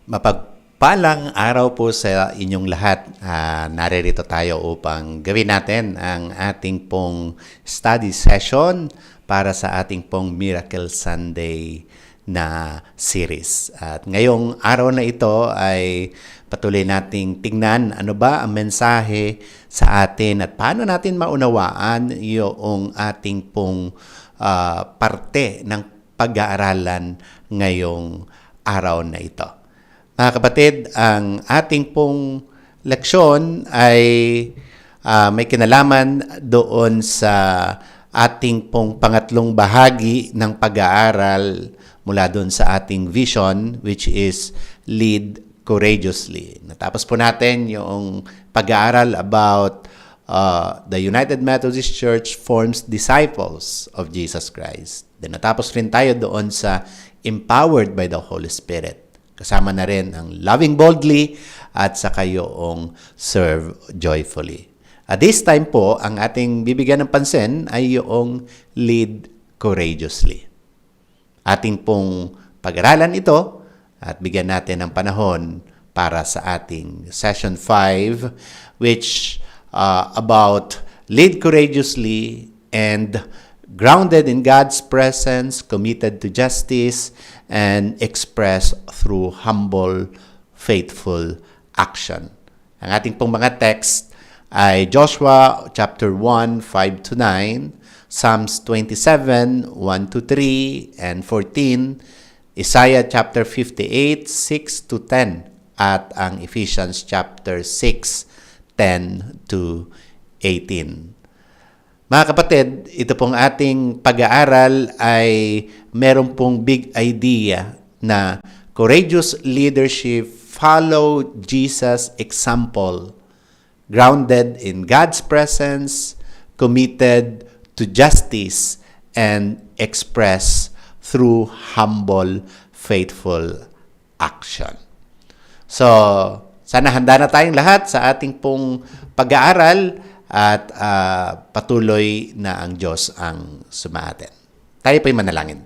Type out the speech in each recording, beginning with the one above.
Mapagpalang araw po sa inyong lahat. Naririto tayo upang gawin natin ang ating pong study session para sa ating pong Miracle Sunday na series. At ngayong araw na ito ay patuloy nating tingnan ano ba ang mensahe sa atin at paano natin maunawaan yung ating pong parte ng pag-aaralan ngayong araw na ito. Mga kapatid, ang ating pong leksyon ay may kinalaman doon sa ating pong pangatlong bahagi ng pag-aaral mula doon sa ating vision, which is Lead Courageously. Natapos po natin yung pag-aaral about the United Methodist Church forms disciples of Jesus Christ. Then natapos rin tayo doon sa empowered by the Holy Spirit. Kasama na rin ang loving boldly at saka yung serve joyfully. At this time po, ang ating bibigyan ng pansin ay yung lead courageously. Ating pong pag-aralan ito at bigyan natin ng panahon para sa ating session 5, which about lead courageously and grounded in God's presence, committed to justice, and expressed through humble, faithful action. Ang ating pong mga text ay Joshua chapter 1, 5-9, Psalms 27, 1-3 and 14, Isaiah chapter 58, 6-10, at ang Ephesians chapter 6, 10-18. Mga kapatid, ito pong ating pag-aaral ay meron pong big idea na courageous leadership follow Jesus' example, grounded in God's presence, committed to justice, and expressed through humble, faithful action. So, sana handa na tayong lahat sa ating pong pag-aaral at patuloy na ang Diyos ang sumaatin. Tayo po'y manalangin.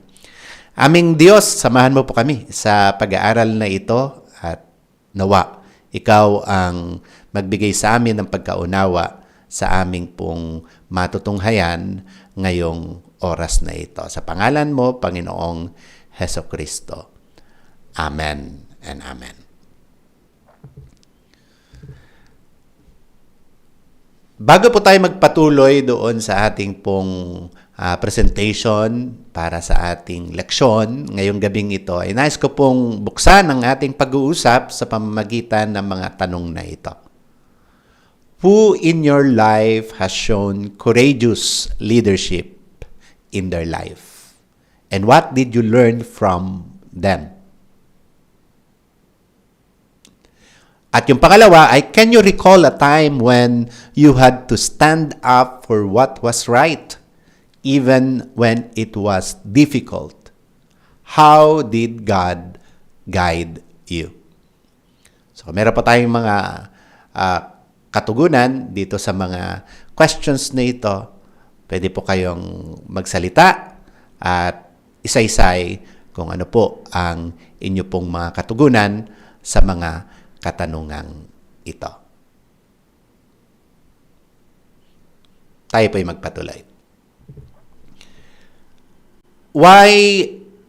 Aming Diyos, samahan mo po kami sa pag-aaral na ito at nawa, Ikaw ang magbigay sa amin ng pagkaunawa sa aming pong matutunghayan ngayong oras na ito. Sa pangalan mo, Panginoong Hesukristo. Amen and Amen. Bago po tayo magpatuloy doon sa ating pong presentation para sa ating leksyon ngayong gabing ito, ay nais ko pong buksan ang ating pag-uusap sa pamamagitan ng mga tanong na ito. Who in your life has shown courageous leadership in their life? And what did you learn from them? At yung pangalawa ay, can you recall a time when you had to stand up for what was right, even when it was difficult? How did God guide you? So, meron pa tayong mga katugunan dito sa mga questions na ito. Pwede po kayong magsalita at isa-isay kung ano po ang inyo pong mga katugunan sa mga katanungang ito. Tayo po'y magpatuloy. Why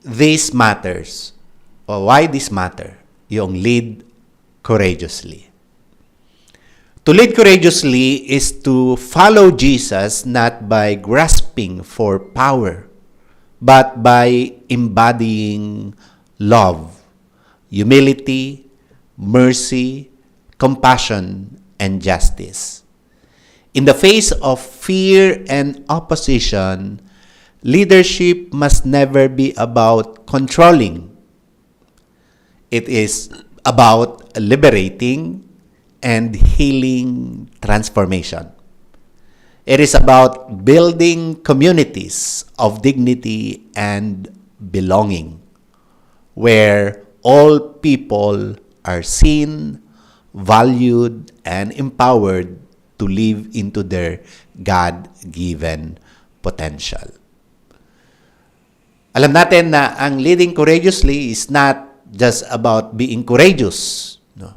this matters, or why this matter, yung lead courageously. To lead courageously is to follow Jesus not by grasping for power, but by embodying love, humility, mercy, compassion, and justice. In the face of fear and opposition, leadership must never be about controlling. It is about liberating and healing transformation. It is about building communities of dignity and belonging, where all people are seen, valued, and empowered to live into their God-given potential. Alam natin na ang leading courageously is not just about being courageous. No?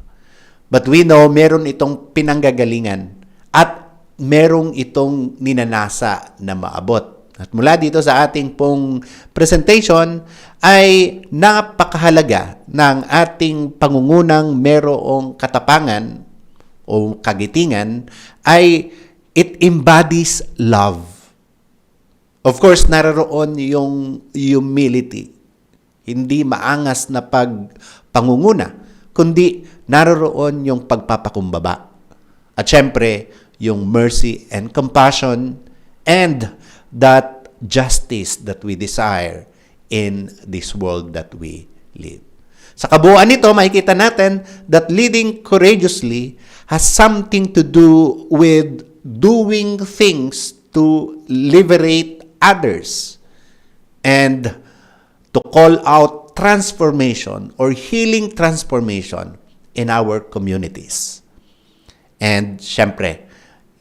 But we know meron itong pinanggagalingan at merong itong ninanasa na maabot. At mula dito sa ating pong presentation ay napakahalaga ng ating pangungunang merong katapangan o kagitingan ay it embodies love. Of course, naroon yung humility. Hindi maangas na pangunguna, kundi naroon yung pagpapakumbaba. At syempre, yung mercy and compassion and that justice that we desire in this world that we live. Sa kabuuan nito, makikita natin that leading courageously has something to do with doing things to liberate others and to call out transformation or healing transformation in our communities. And syempre,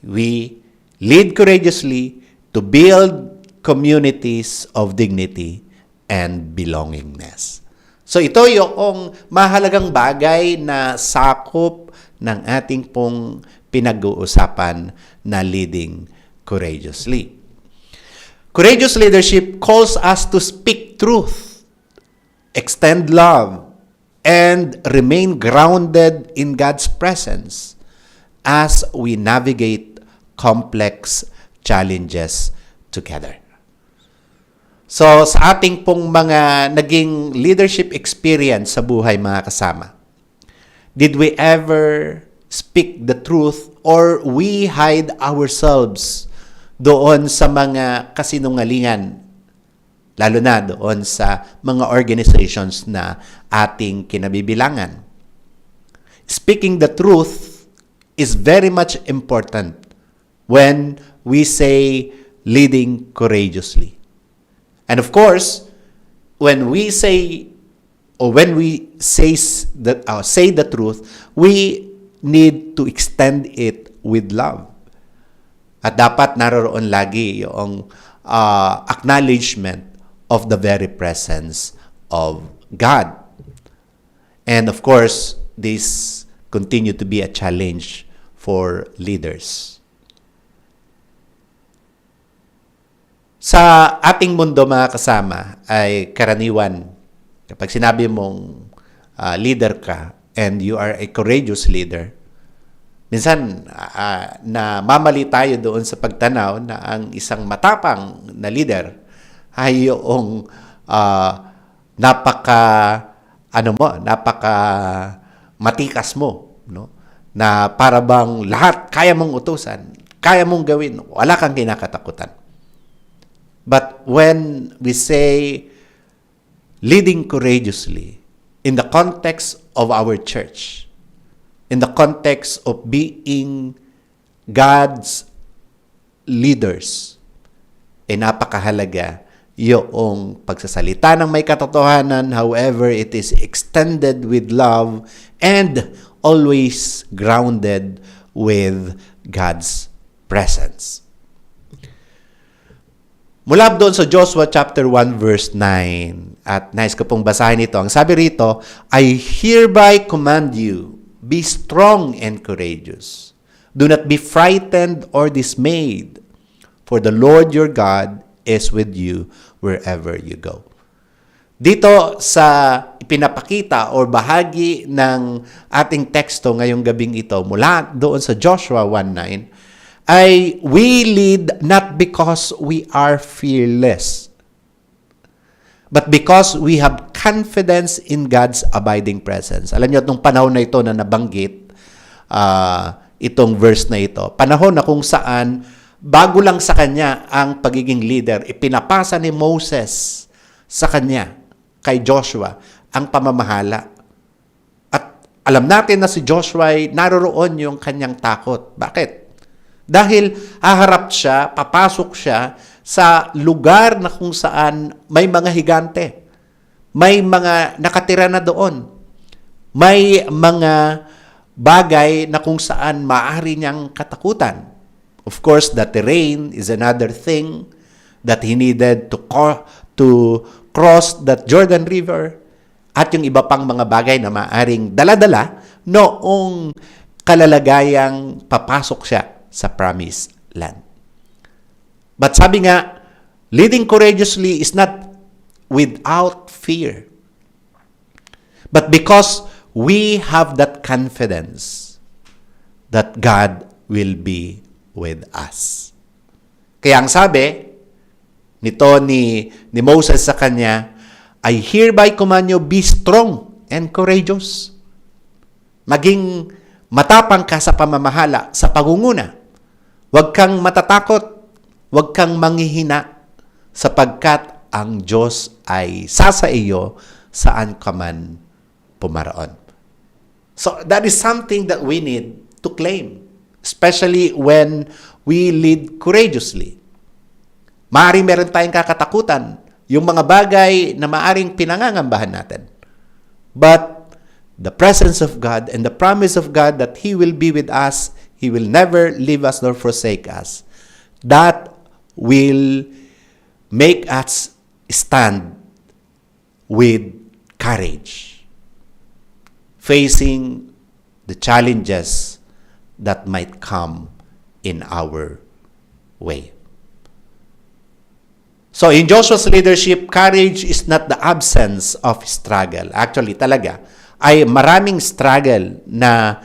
we lead courageously to build communities of dignity and belongingness. So ito yung mahalagang bagay na sakop ng ating pong pinag-uusapan na leading courageously. Courageous leadership calls us to speak truth, extend love, and remain grounded in God's presence as we navigate complex challenges together. So, sa ating pong mga naging leadership experience sa buhay, mga kasama, did we ever speak the truth or we hide ourselves doon sa mga kasinungalingan, lalo na doon sa mga organizations na ating kinabibilangan? Speaking the truth is very much important when we say leading courageously. And of course, when we say say the truth, we need to extend it with love. At dapat naroon lagi yung acknowledgement of the very presence of God. And of course, this continue to be a challenge for leaders. Sa ating mundo, mga kasama, ay karaniwan, kapag sinabi mong leader ka and you are a courageous leader, minsan na mamali tayo doon sa pagtanaw na ang isang matapang na leader ay yung napaka matikas mo, no? Na para bang lahat kaya mong utusan, kaya mong gawin, wala kang kinakatakutan. But when we say leading courageously in the context of our church, in the context of being God's leaders, napakahalaga yung pagsasalita ng may katotohanan, however, it is extended with love and always grounded with God's presence. Mula doon sa Joshua chapter 1 verse 9, at nais ko pong basahin ito. Ang sabi rito, I hereby command you, be strong and courageous. Do not be frightened or dismayed, for the Lord your God is with you wherever you go. Dito sa ipinapakita o bahagi ng ating teksto ngayong gabing ito, mula doon sa Joshua 1:9, ay we lead not because we are fearless, but because we have confidence in God's abiding presence. Alam niyo, itong panahon na ito na nabanggit, itong verse na ito, panahon na kung saan bago lang sa kanya ang pagiging leader, ipinapasa ni Moses sa kanya, kay Joshua, ang pamamahala. At alam natin na si Joshua ay naroroon yung kanyang takot. Bakit? Dahil haharap siya, papasok siya sa lugar na kung saan may mga higante, may mga nakatira na doon, may mga bagay na kung saan maaari niyang katakutan. Of course, the terrain is another thing that he needed to cross that Jordan River. at yung iba pang mga bagay na maaring dala-dala noong kalalagayang papasok siya sa promised land. But sabi nga, leading courageously is not without fear. But because we have that confidence that God will be with us. Kaya ang sabi nito ni Moses sa kanya, I hereby command you, be strong and courageous. Maging matapang ka sa pamamahala, sa pangunguna. Huwag kang matatakot, huwag kang manghihina, sapagkat ang Diyos ay sasa iyo saan ka man pumaroon. So that is something that we need to claim, especially when we lead courageously. Maaring meron tayong kakatakutan, yung mga bagay na maaring pinangangambahan natin. But the presence of God and the promise of God that He will be with us, He will never leave us nor forsake us, that will make us stand with courage, facing the challenges that might come in our way. So in Joshua's leadership, courage is not the absence of struggle. Actually, talaga, ay maraming struggle na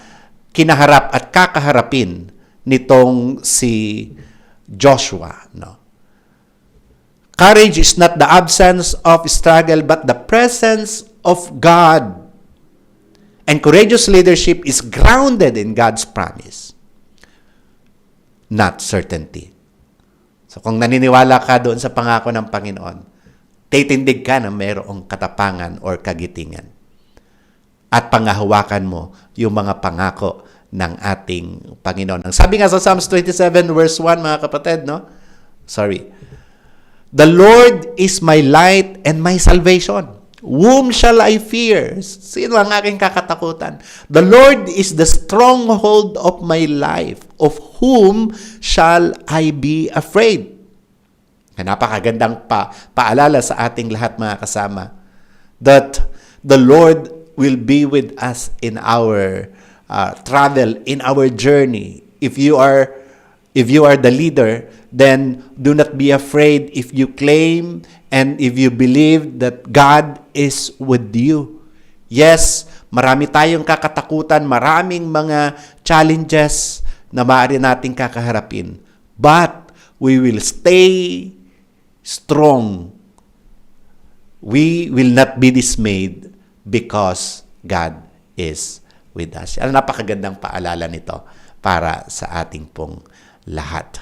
kinaharap at kakaharapin nitong si Joshua. No? Courage is not the absence of struggle, but the presence of God. And courageous leadership is grounded in God's promise, not certainty. So kung naniniwala ka doon sa pangako ng Panginoon, titindig ka na mayroong katapangan or kagitingan. At pangahawakan mo yung mga pangako ng ating Panginoon. Ang sabi nga sa Psalms 27 verse 1, mga kapatid, no? The Lord is my light and my salvation. Whom shall I fear? Sino ang aking kakatakutan? The Lord is the stronghold of my life. Of whom shall I be afraid? Napakagandang paalala sa ating lahat, mga kasama, that the Lord will be with us in our travel, in our journey. If you are the leader, then do not be afraid if you claim and if you believe that God is with you. Yes, marami tayong kakatakutan, maraming mga challenges na maaari nating kakaharapin. But we will stay strong. We will not be dismayed because God is with us. Ang napakagandang paalala nito para sa ating pong lahat.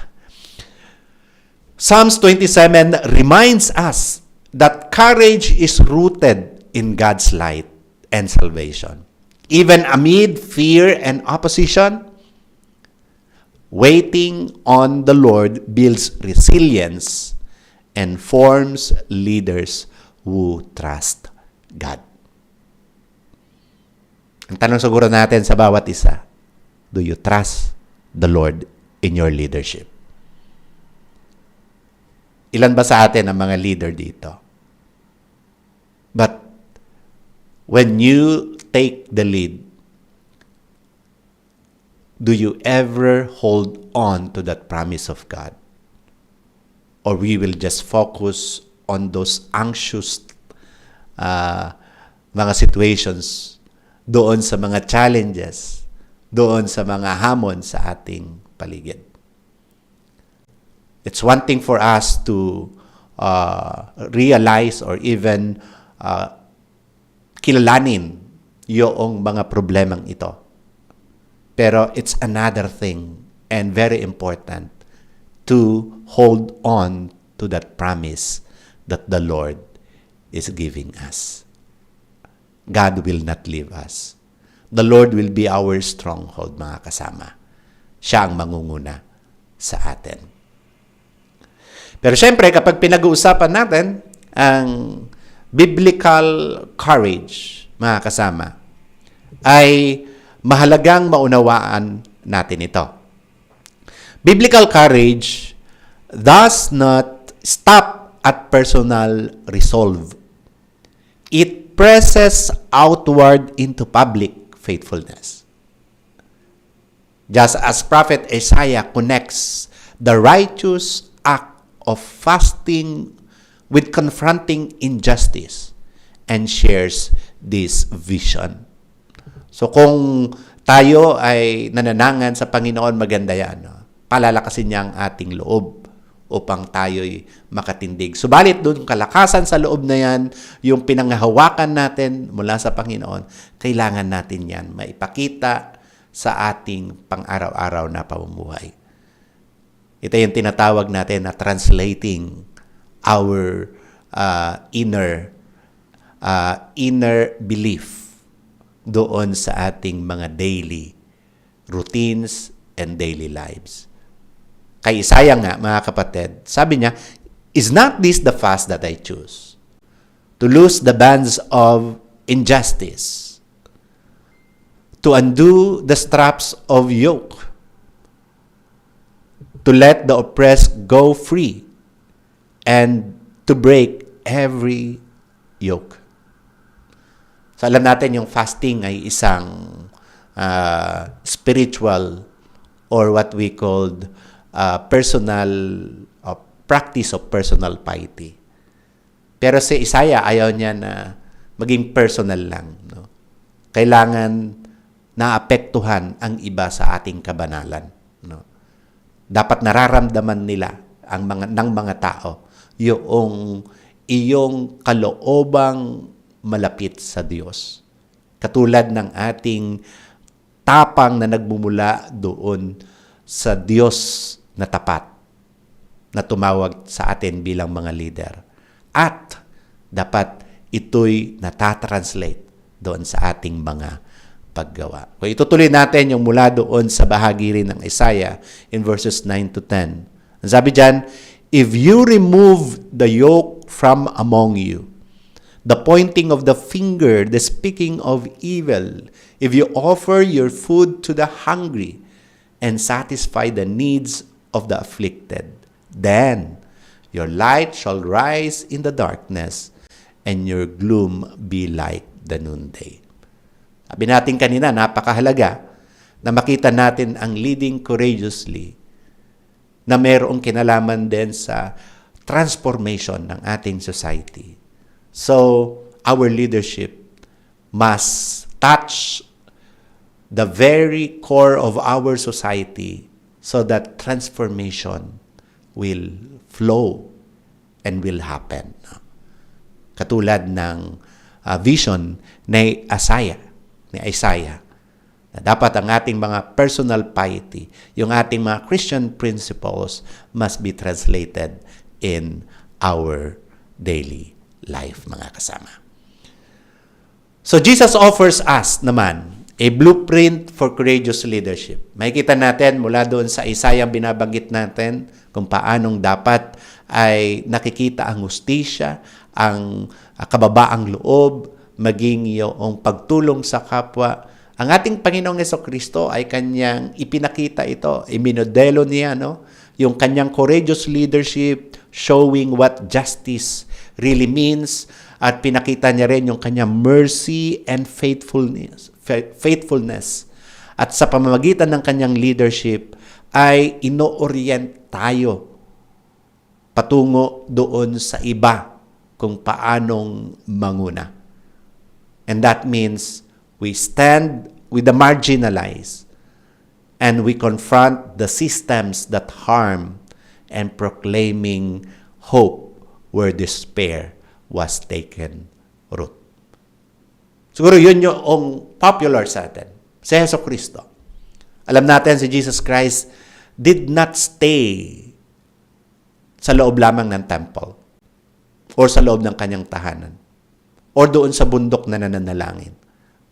Psalms 27 reminds us that courage is rooted in God's light and salvation. Even amid fear and opposition, waiting on the Lord builds resilience and forms leaders who trust God. Ang tanong siguro natin sa bawat isa, do you trust the Lord in your leadership? Ilan ba sa atin ang mga leader dito? But when you take the lead, do you ever hold on to that promise of God? Or we will just focus on those anxious mga situations, doon sa mga challenges, doon sa mga hamon sa ating paligid. It's one thing for us to realize or even kilalanin yung mga problemang ito. Pero it's another thing and very important to hold on to that promise that the Lord is giving us. God will not leave us. The Lord will be our stronghold, mga kasama. Siya ang mangunguna sa atin. Pero syempre, kapag pinag-uusapan natin ang biblical courage, mga kasama, ay mahalagang maunawaan natin ito. Biblical courage does not stop at personal resolve. It presses outward into public faithfulness. Just as Prophet Isaiah connects the righteous act of fasting with confronting injustice and shares this vision. So kung tayo ay nananangan sa Panginoon, maganda yan. No? Palalakasin niya ang ating loob upang tayo'y makatindig. Subalit doon, kalakasan sa loob na yan, yung pinanghahawakan natin mula sa Panginoon, kailangan natin yan maipakita sa ating pang-araw-araw na pamumuhay. Ito yung tinatawag natin na translating our inner belief doon sa ating mga daily routines and daily lives. Kay Isaiah nga, mga kapatid, sabi niya, "Is not this the fast that I choose? To loose the bands of injustice, to undo the straps of yoke, to let the oppressed go free, and to break every yoke." So alam natin yung fasting ay isang spiritual or what we called personal practice of personal piety. Pero si Isaiah, ayaw niya na maging personal lang. No? Kailangan naapektuhan ang iba sa ating kabanalan. No? Dapat nararamdaman nila ng mga tao yung iyong kaloobang malapit sa Diyos. Katulad ng ating tapang na nagmumula doon sa Diyos na tapat, na tumawag sa atin bilang mga leader. At dapat ito'y natatranslate doon sa ating mga paggawa. Kung itutuloy natin yung mula doon sa bahagi rin ng Isaiah in verses 9 to 10. Ang sabi dyan, "If you remove the yoke from among you, the pointing of the finger, the speaking of evil, if you offer your food to the hungry and satisfy the needs of the afflicted, then your light shall rise in the darkness and your gloom be like the noonday." Sabi natin kanina, napakahalaga na makita natin ang leading courageously na mayroong kinalaman din sa transformation ng ating society. So, our leadership must touch the very core of our society so that transformation will flow and will happen. Katulad ng vision ni Isaiah, na dapat ang ating mga personal piety, yung ating mga Christian principles must be translated in our daily life, mga kasama. So Jesus offers us naman a blueprint for courageous leadership. Makikita natin mula doon sa Isaiah binabanggit natin kung paanong dapat ay nakikita ang hustisya, ang kababaang loob, maging yung pagtulong sa kapwa. Ang ating Panginoong Jesucristo ay kanyang ipinakita ito, iminodelo niya, no? Yung kanyang courageous leadership, showing what justice really means, at pinakita niya rin yung kanyang mercy and faithfulness. At sa pamamagitan ng kanyang leadership ay ino-orient tayo patungo doon sa iba kung paanong manguna. And that means we stand with the marginalized and we confront the systems that harm and proclaiming hope where despair was taken root. Siguro yun yung popular sa atin. Si Jesucristo. Alam natin si Jesus Christ did not stay sa loob lamang ng temple or sa loob ng kanyang tahanan or doon sa bundok na nananalangin.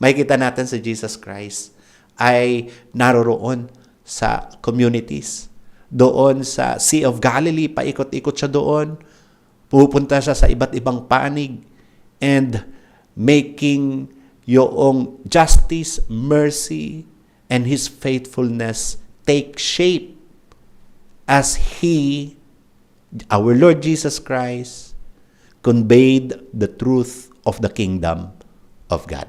Makikita natin si Jesus Christ ay naroroon sa communities. Doon sa Sea of Galilee, paikot-ikot siya doon. Pupunta siya sa iba't ibang panig and making yung justice, mercy, and His faithfulness take shape as He, our Lord Jesus Christ, conveyed the truth of the kingdom of God.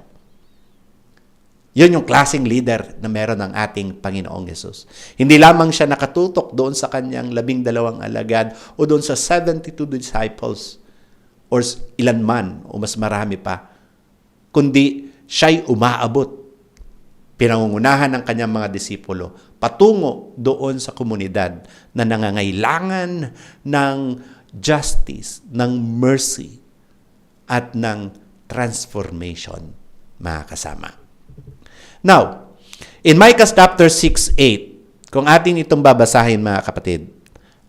Yun yung klaseng leader na meron ng ating Panginoong Yesus. Hindi lamang siya nakatutok doon sa kanyang 12 alagad o doon sa 72 disciples or ilan man o mas marami pa, kundi siya'y umaabot, pinangungunahan ng kanyang mga disipulo patungo doon sa komunidad na nangangailangan ng justice, ng mercy, at ng transformation, mga kasama. Now, in Micah chapter 6:8, kung atin itong babasahin mga kapatid,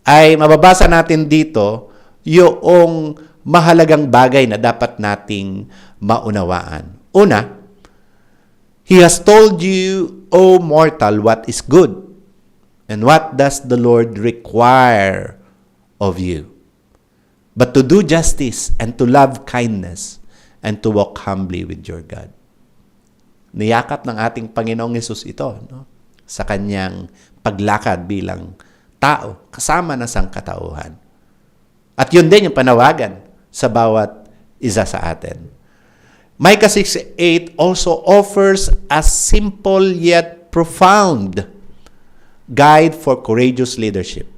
ay mababasa natin dito yung mahalagang bagay na dapat nating maunawaan. Una, He has told you, O mortal, what is good, and what does the Lord require of you, but to do justice and to love kindness and to walk humbly with your God. Niyakap ng ating Panginoong Yesus ito, no? Sa kanyang paglakad bilang tao, kasama ng sangkatauhan. At yun din yung panawagan sa bawat isa sa atin. Micah 6:8 also offers a simple yet profound guide for courageous leadership,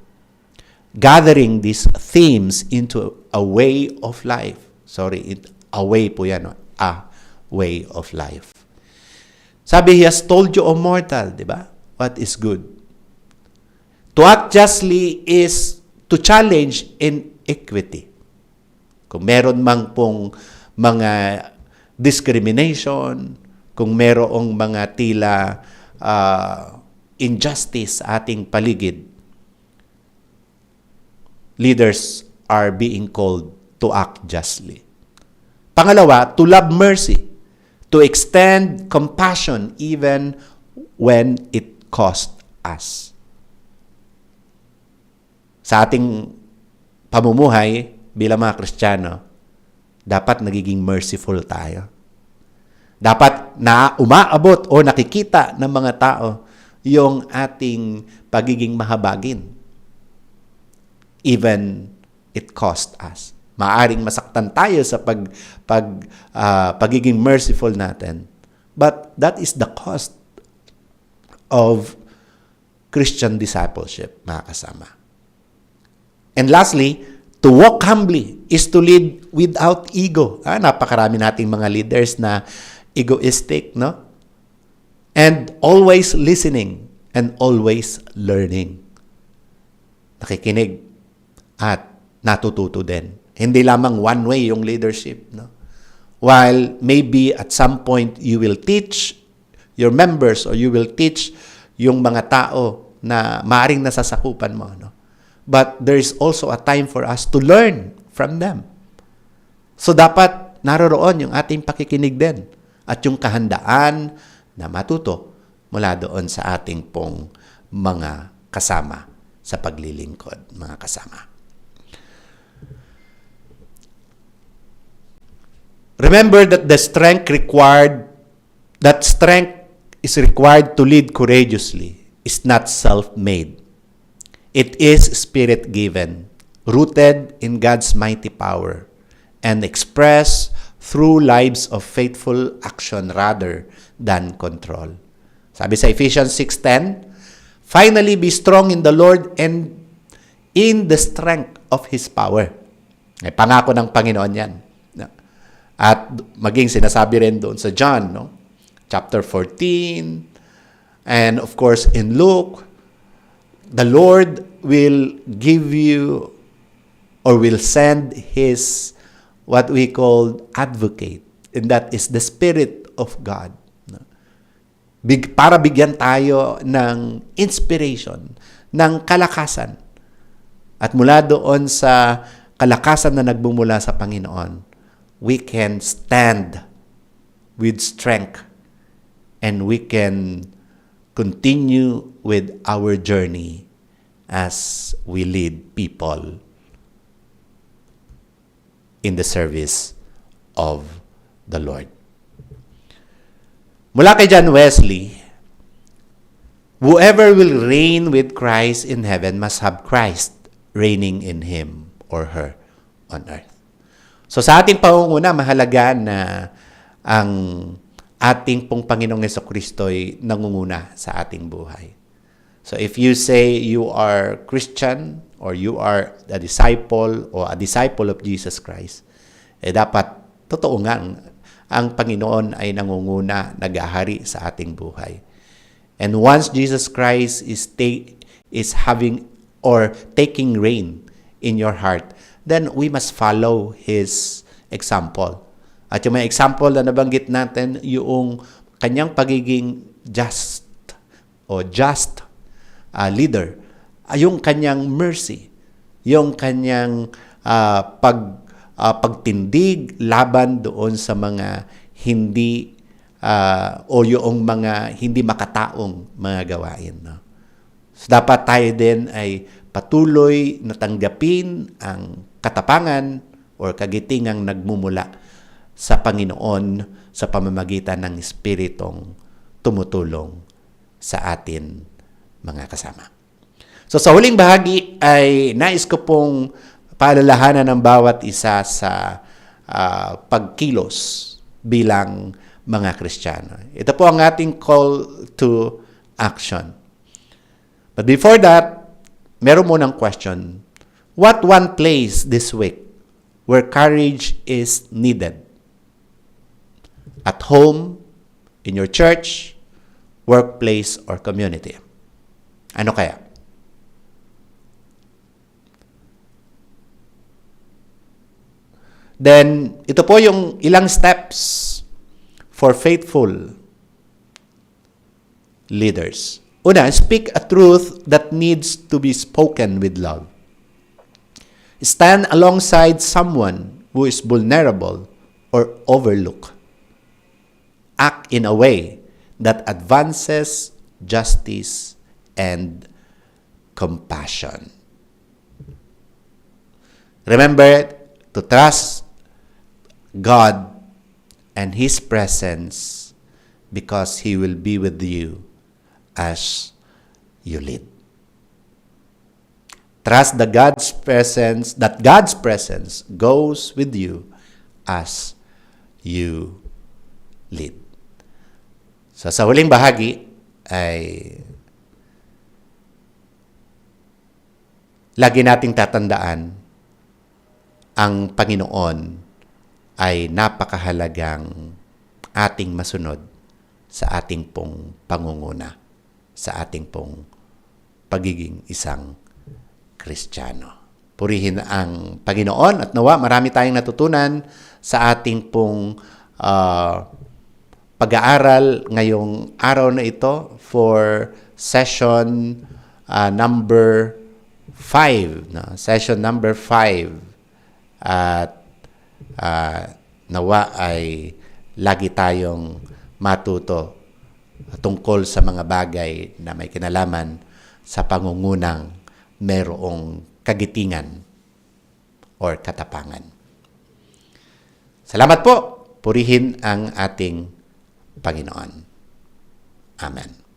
gathering these themes into a way of life. A way po yan, no? A way of life. Sabi, He has told you, O mortal, di ba? What is good? To act justly is to challenge inequity. Kung meron mang pong mga discrimination, kung merong mga tila injustice sa ating paligid, leaders are being called to act justly. Pangalawa, to love mercy, to extend compassion even when it cost us. Sa ating pamumuhay bilang mga Kristiyano, dapat nagiging merciful tayo. Dapat na umaabot o nakikita ng mga tao yung ating pagiging mahabagin. Even it cost us. Maaring masaktan tayo sa pagiging merciful natin. But that is the cost of Christian discipleship, mga kasama. And lastly, to walk humbly is to lead without ego. Napakarami nating mga leaders na egoistic, no? And always listening and always learning. Nakikinig at natututo din. Hindi lamang one way yung leadership, no? While maybe at some point you will teach your members or you will teach yung mga tao na maaring nasasakupan mo, no? But there is also a time for us to learn from them. So dapat naroroon yung ating pakikinig din at yung kahandaan na matuto mula doon sa ating pong mga kasama sa paglilingkod, mga kasama. Remember that strength is required to lead courageously is not self-made. It is Spirit-given, rooted in God's mighty power, and expressed through lives of faithful action rather than control. Sabi sa Ephesians 6:10, finally be strong in the Lord and in the strength of His power. Ay pangako ng Panginoon yan. At maging sinasabi rin doon sa John, no? Chapter 14, and of course in Luke, the Lord will give you or will send His what we call advocate, and that is the Spirit of God. Para bigyan tayo ng inspiration, ng kalakasan. At mula doon sa kalakasan na nagbumula sa Panginoon, we can stand with strength and we can continue with our journey as we lead people in the service of the Lord. Mula kay John Wesley, whoever will reign with Christ in heaven must have Christ reigning in him or her on earth. So sa ating pangunguna, mahalaga na ang ating pong Panginoong Jesucristo ay nangunguna sa ating buhay. So if you say you are Christian or you are a disciple or a disciple of Jesus Christ, dapat totoo nga ang Panginoon ay nangunguna, nag-ahari sa ating buhay. And once Jesus Christ is having or taking reign in your heart, then we must follow His example. At yung may example na nabanggit natin, yung kanyang pagiging just leader, yung kanyang mercy, yung kanyang pagtindig laban doon sa mga hindi o yung mga hindi makataong mga gawain. No? So, dapat tayo din ay patuloy na tanggapin ang katapangan o kagitingang nagmumula sa Panginoon sa pamamagitan ng Espiritong tumutulong sa atin mga kasama. So sa huling bahagi ay nais ko pong paalalahanan ng bawat isa sa pagkilos bilang mga Kristiyano. Ito po ang ating call to action. But before that, meron munang question. What one place this week where courage is needed? At home, in your church, workplace, or community. Ano kaya? Then, ito po yung ilang steps for faithful leaders. Una, speak a truth that needs to be spoken with love. Stand alongside someone who is vulnerable or overlooked. Act in a way that advances justice and compassion. Remember to trust God and His presence because He will be with you as you lead. Trust that God's presence goes with you as you lead. So sa huling bahagi ay lagi nating tatandaan ang Panginoon ay napakahalagang ating masunod sa ating pong pangunguna, sa ating pong pagiging isang Kristiyano. Purihin ang Panginoon at nawa marami tayong natutunan sa ating pong pag-aaral ngayong araw na ito for session number 5. No? Session number 5. At nawa ay lagi tayong matuto tungkol sa mga bagay na may kinalaman sa pangungunang merong kagitingan or katapangan. Salamat po. Purihin ang ating Panginoon. Amen.